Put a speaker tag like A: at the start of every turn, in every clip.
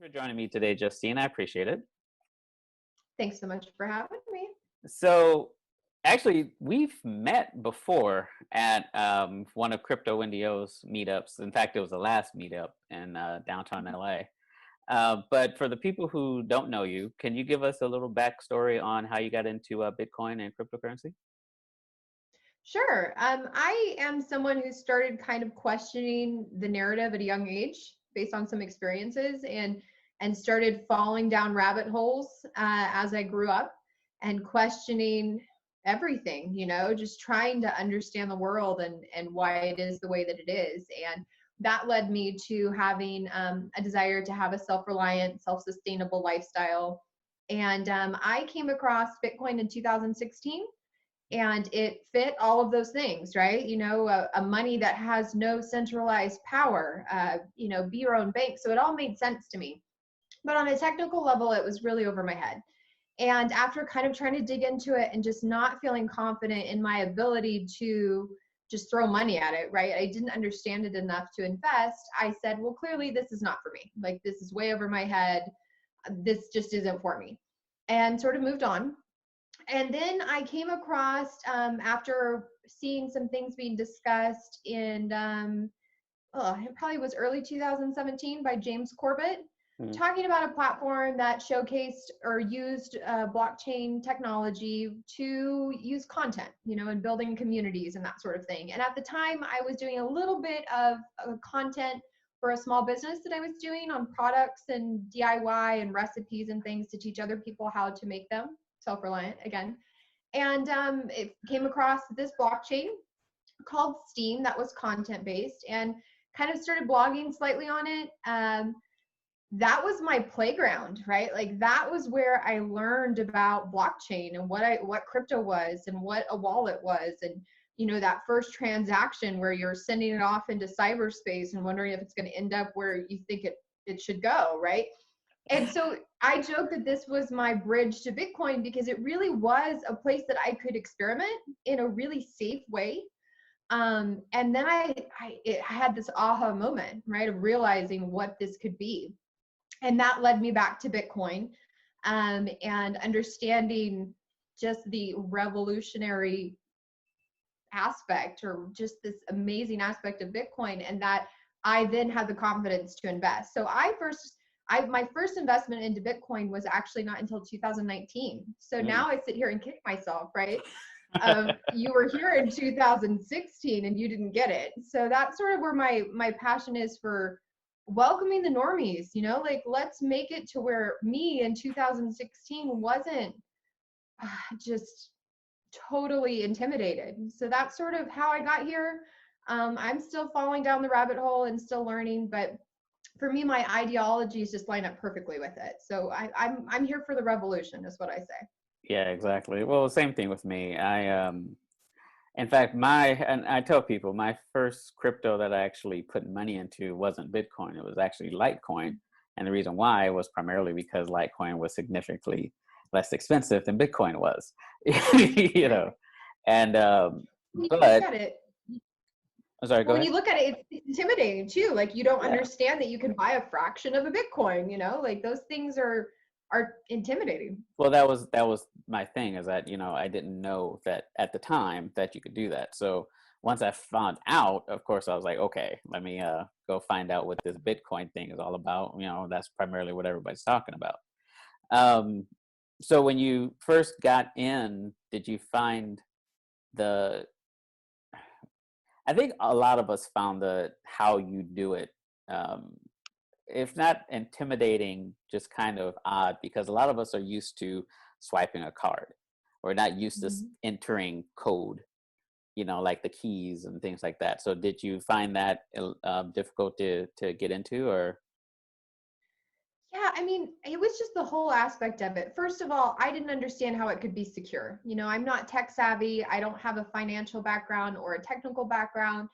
A: For joining me today, Justine. I appreciate it.
B: Thanks so much for having me.
A: So, actually, we've met before at one of Crypto Indio's meetups. In fact, it was the last meetup in downtown LA. But for the people who don't know you, can you give us a little backstory on how you got into Bitcoin and cryptocurrency?
B: Sure. I am someone who started kind of questioning the narrative at a young age based on some experiences and started falling down rabbit holes as I grew up and questioning everything, just trying to understand the world and why it is the way that it is. And that led me to having a desire to have a self-reliant, self-sustainable lifestyle. And I came across Bitcoin in 2016 and it fit all of those things, right? A money that has no centralized power, be your own bank. So it all made sense to me. But on a technical level, it was really over my head. And after kind of trying to dig into it and just not feeling confident in my ability to just throw money at it, right? I didn't understand it enough to invest. I said, well, clearly this is not for me. Like, this is way over my head. This just isn't for me. And sort of moved on. And then I came across, after seeing some things being discussed in, it probably was early 2017 by James Corbett, talking about a platform that showcased or used blockchain technology to use content, and building communities and that sort of thing. And at the time, I was doing a little bit of content for a small business that I was doing on products and DIY and recipes and things to teach other people how to make them self-reliant again. And it came across this blockchain called Steam that was content-based and kind of started blogging slightly on it. That was my playground, right? Like, that was where I learned about blockchain and what crypto was and what a wallet was. And, that first transaction where you're sending it off into cyberspace and wondering if it's going to end up where you think it should go, right? And so I joke that this was my bridge to Bitcoin because it really was a place that I could experiment in a really safe way. And then I had this aha moment, right, of realizing what this could be. And that led me back to Bitcoin, and understanding just the revolutionary aspect, or just this amazing aspect of Bitcoin, and that I then had the confidence to invest. So my first investment into Bitcoin was actually not until 2019. So now I sit here and kick myself, right? You were here in 2016 and you didn't get it. So that's sort of where my passion is for welcoming the normies, like, let's make it to where me in 2016 wasn't just totally intimidated. So that's sort of how I got here. I'm still falling down the rabbit hole and still learning, but for me, my ideologies just line up perfectly with it. So I'm here for the revolution, is what I say.
A: Yeah, exactly. Well, same thing with me. In fact, and I tell people my first crypto that I actually put money into wasn't Bitcoin. It was actually Litecoin. And the reason why was primarily because Litecoin was significantly less expensive than Bitcoin was, and, but, I'm sorry, go
B: When
A: ahead.
B: you look at it, it's intimidating too. Like, you don't understand that you can buy a fraction of a Bitcoin, like those things are intimidating.
A: Well, that was my thing, is that, I didn't know that at the time that you could do that. So once I found out, of course, I was like, okay, let me go find out what this Bitcoin thing is all about. That's primarily what everybody's talking about. So when you first got in, did you find I think a lot of us found how you do it, if not intimidating, just kind of odd, because a lot of us are used to swiping a card. We're not used to entering code, like the keys and things like that. So did you find that difficult to get into, or?
B: Yeah, I mean, it was just the whole aspect of it. First of all, I didn't understand how it could be secure. I'm not tech savvy. I don't have a financial background or a technical background.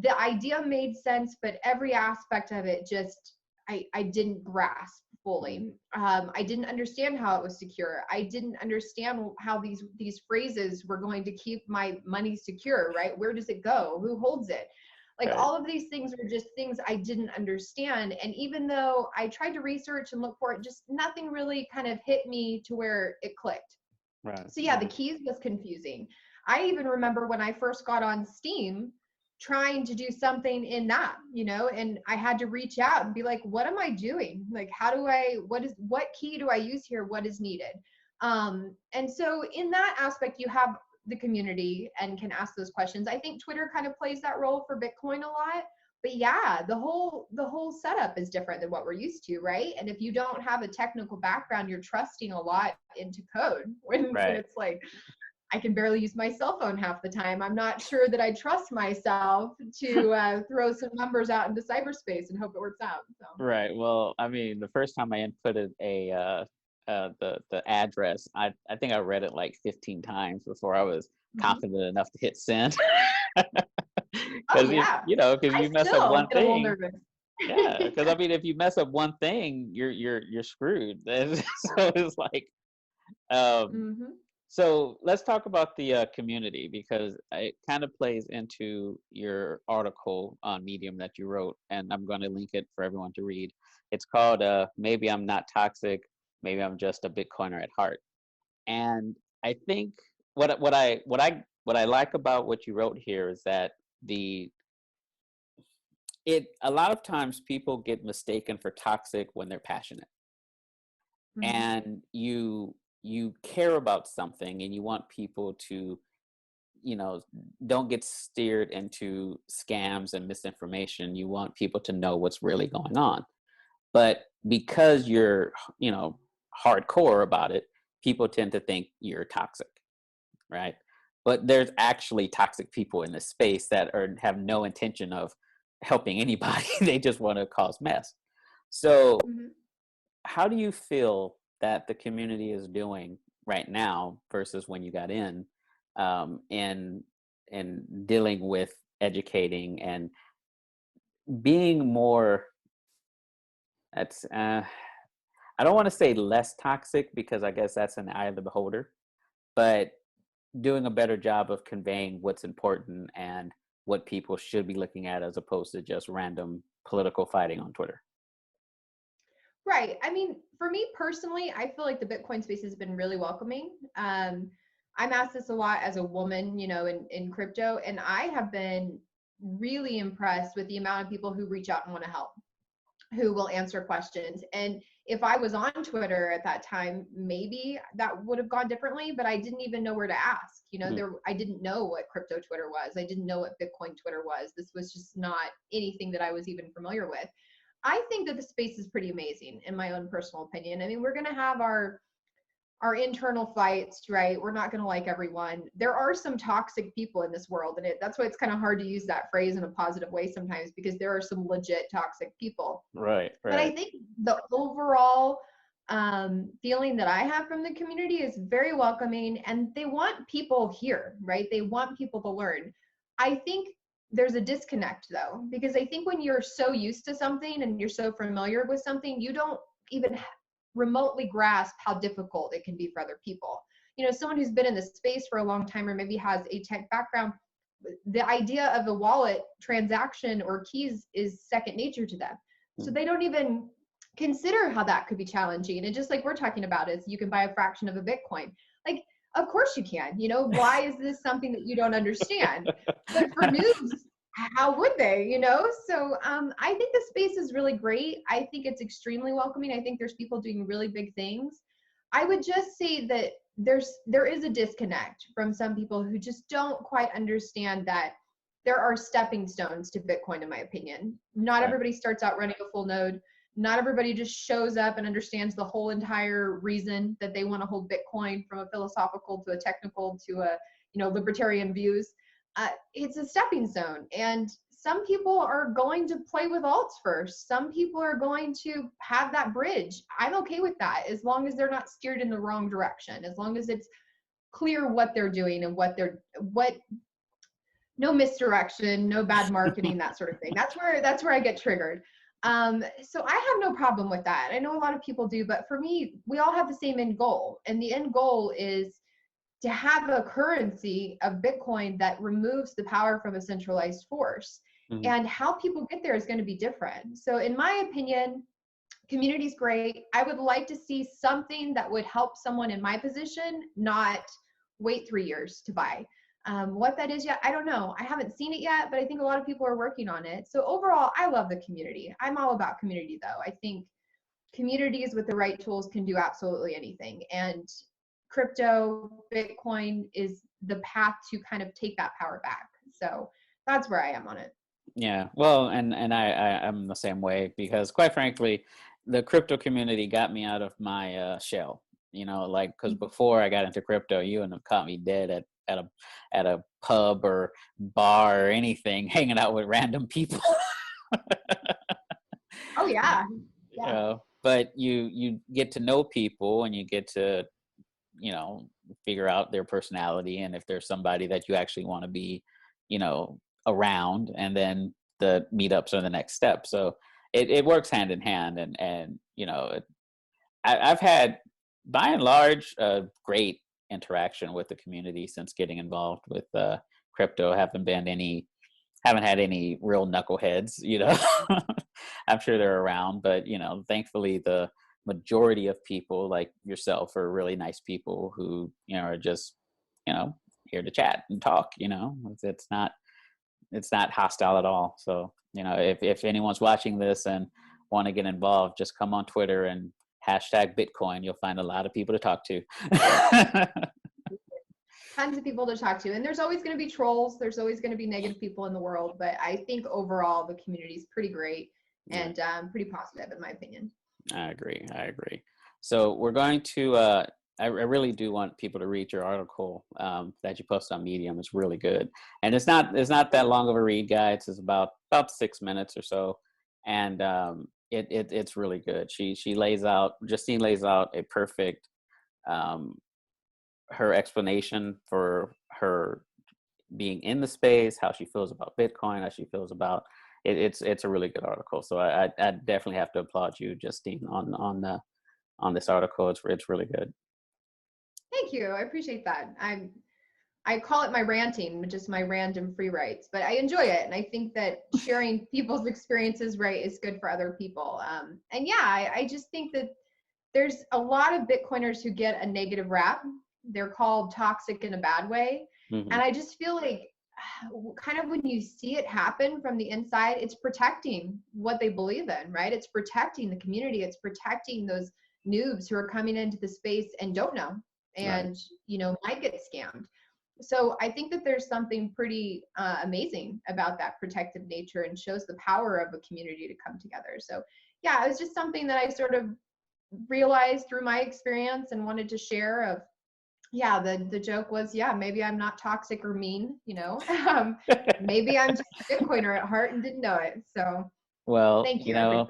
B: The idea made sense, but every aspect of it just, I didn't grasp fully. I didn't understand how it was secure. I didn't understand how these phrases were going to keep my money secure, right? Where does it go? Who holds it? Like
A: Right.
B: all of these things were just things I didn't understand. And even though I tried to research and look for it, just nothing really kind of hit me to where it clicked.
A: Right.
B: So yeah, the keys was confusing. I even remember when I first got on Steam trying to do something in that, and I had to reach out and be like, what am I doing? Like, what key do I use here? What is needed? And so in that aspect, you have the community and can ask those questions. I think Twitter kind of plays that role for Bitcoin a lot. But yeah, the whole setup is different than what we're used to, right? And if you don't have a technical background, you're trusting a lot into code when
A: Right.
B: it's like I can barely use my cell phone half the time. I'm not sure that I trust myself to throw some numbers out into cyberspace and hope it works out. So.
A: Right. Well, I mean, the first time I inputted the address, I think I read it like 15 times before I was
B: Mhm.
A: confident enough to hit send.
B: Oh
A: Because
B: yeah,
A: because
B: I
A: you mess up
B: still
A: one
B: get a little
A: thing,
B: nervous.
A: yeah. Because I mean, if you mess up one thing, you're screwed. So it's like, um,
B: Hmm.
A: so let's talk about the community because it kind of plays into your article on Medium that you wrote, and I'm going to link it for everyone to read. It's called "Maybe I'm Not Toxic, Maybe I'm Just a Bitcoiner at Heart." And I think what I like about what you wrote here is that the it a lot of times people get mistaken for toxic when they're passionate,
B: Hmm.
A: and you care about something and you want people to you know don't get steered into scams and misinformation. You want people to know what's really going on, but because you're hardcore about it, people tend to think you're toxic, right? But there's actually toxic people in this space that have no intention of helping anybody. They just want to cause mess. So
B: Hmm.
A: how do you feel that the community is doing right now versus when you got in, in dealing with educating and being more, that's I don't want to say less toxic because I guess that's an eye of the beholder, but doing a better job of conveying what's important and what people should be looking at as opposed to just random political fighting on Twitter.
B: Right. I mean, for me personally, I feel like the Bitcoin space has been really welcoming. I'm asked this a lot as a woman, in crypto, and I have been really impressed with the amount of people who reach out and want to help, who will answer questions. And if I was on Twitter at that time, maybe that would have gone differently, but I didn't even know where to ask.
A: Mhm.
B: I didn't know what crypto Twitter was. I didn't know what Bitcoin Twitter was. This was just not anything that I was even familiar with. I think that the space is pretty amazing in my own personal opinion. I mean, we're going to have our internal fights, right? We're not going to like everyone. There are some toxic people in this world, and that's why it's kind of hard to use that phrase in a positive way sometimes, because there are some legit toxic people.
A: Right,
B: But I
A: right.
B: think the overall feeling that I have from the community is very welcoming, and they want people here, right? They want people to learn. I think there's a disconnect though, because I think when you're so used to something and you're so familiar with something, you don't even remotely grasp how difficult it can be for other people. Someone who's been in this space for a long time or maybe has a tech background, the idea of a wallet transaction or keys is second nature to them. So
A: Mm.
B: they don't even consider how that could be challenging. And just like we're talking about is you can buy a fraction of a Bitcoin. Like, of course you can. Why is this something that you don't understand? But for noobs, how would they? So I think the space is really great. I think it's extremely welcoming. I think there's people doing really big things. I would just say that there is a disconnect from some people who just don't quite understand that there are stepping stones to Bitcoin, in my opinion. Not
A: Right.
B: everybody starts out running a full node. Not everybody just shows up and understands the whole entire reason that they want to hold Bitcoin, from a philosophical to a technical to a libertarian views. It's a stepping stone, and some people are going to play with alts first. Some people are going to have that bridge. I'm okay with that as long as they're not steered in the wrong direction, as long as it's clear what they're doing and what no misdirection, no bad marketing, that sort of thing. That's where I get triggered. So I have no problem with that. I know a lot of people do, but for me, we all have the same end goal, and the end goal is to have a currency of Bitcoin that removes the power from a centralized force.
A: Mhm.
B: And how people get there is going to be different. So in my opinion, community is great. I would like to see something that would help someone in my position not wait 3 years to buy. What that is yet, I don't know. I haven't seen it yet, but I think a lot of people are working on it. So overall, I love the community. I'm all about community, though. I think communities with the right tools can do absolutely anything. And crypto, Bitcoin is the path to kind of take that power back. So that's where I am on it.
A: Yeah, well, and I'm the same way because quite frankly, the crypto community got me out of my shell. You know, like because before I got into crypto, you wouldn't have caught me dead at a pub or bar or anything, hanging out with random people.
B: Oh yeah,
A: You
B: yeah.
A: know, but you get to know people and you get to, you know, figure out their personality and if there's somebody that you actually want to be, you know, around, and then the meetups are the next step. So it works hand in hand, and you know, I've had by and large a great interaction with the community since getting involved with crypto. Haven't had any real knuckleheads, you know. I'm sure they're around, but you know, thankfully the majority of people like yourself are really nice people who, you know, are just, you know, here to chat and talk, you know. It's not hostile at all. So, you know, if anyone's watching this and want to get involved, just come on Twitter and hashtag Bitcoin. You'll find a lot of people to talk to.
B: Tons of people to talk to. And there's always going to be trolls. There's always going to be negative people in the world. But I think overall, the community is pretty great
A: Yeah.
B: and pretty positive, in my opinion.
A: I agree. I agree. So we're going to. I really do want people to read your article that you posted on Medium. It's really good, and it's not that long of a read, guys. It's about 6 minutes or so, and it's really good. Justine lays out a perfect um, her explanation for her being in the space, how she feels about Bitcoin, how she feels about it. It's a really good article. So I definitely have to applaud you, Justine, on this article. It's really good.
B: Thank you. I appreciate that. I call it my ranting, just my random free writes, but I enjoy it. And I think that sharing people's experiences, right, is good for other people. And yeah, I just think that there's a lot of Bitcoiners who get a negative rap. They're called toxic in a bad way.
A: Hmm.
B: And I just feel like kind of when you see it happen from the inside, it's protecting what they believe in, right? It's protecting the community. It's protecting those noobs who are coming into the space and don't know
A: Right.
B: and, might get scammed. So I think that there's something pretty amazing about that protective nature and shows the power of a community to come together. So yeah, it was just something that I sort of realized through my experience and wanted to share of, yeah, the joke was, yeah, maybe I'm not toxic or mean, maybe I'm just a Bitcoiner at heart and didn't know it. So
A: Well,
B: thank
A: you
B: you. I appreciate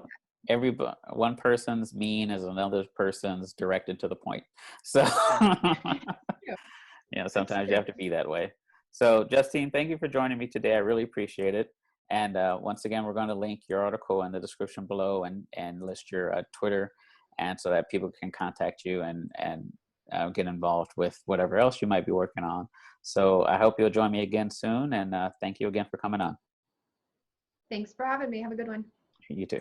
A: know, one person's mean is another person's directed to the point. So,
B: that.
A: you know,
B: That's
A: sometimes you
B: true.
A: have to be that way. So, Justine, thank you for joining me today. I really appreciate it. And once again, we're going to link your article in the description below and list your Twitter, and so that people can contact you and get involved with whatever else you might be working on. So, I hope you'll join me again soon. And thank you again for coming on.
B: Thanks for having me. Have a good one.
A: You too.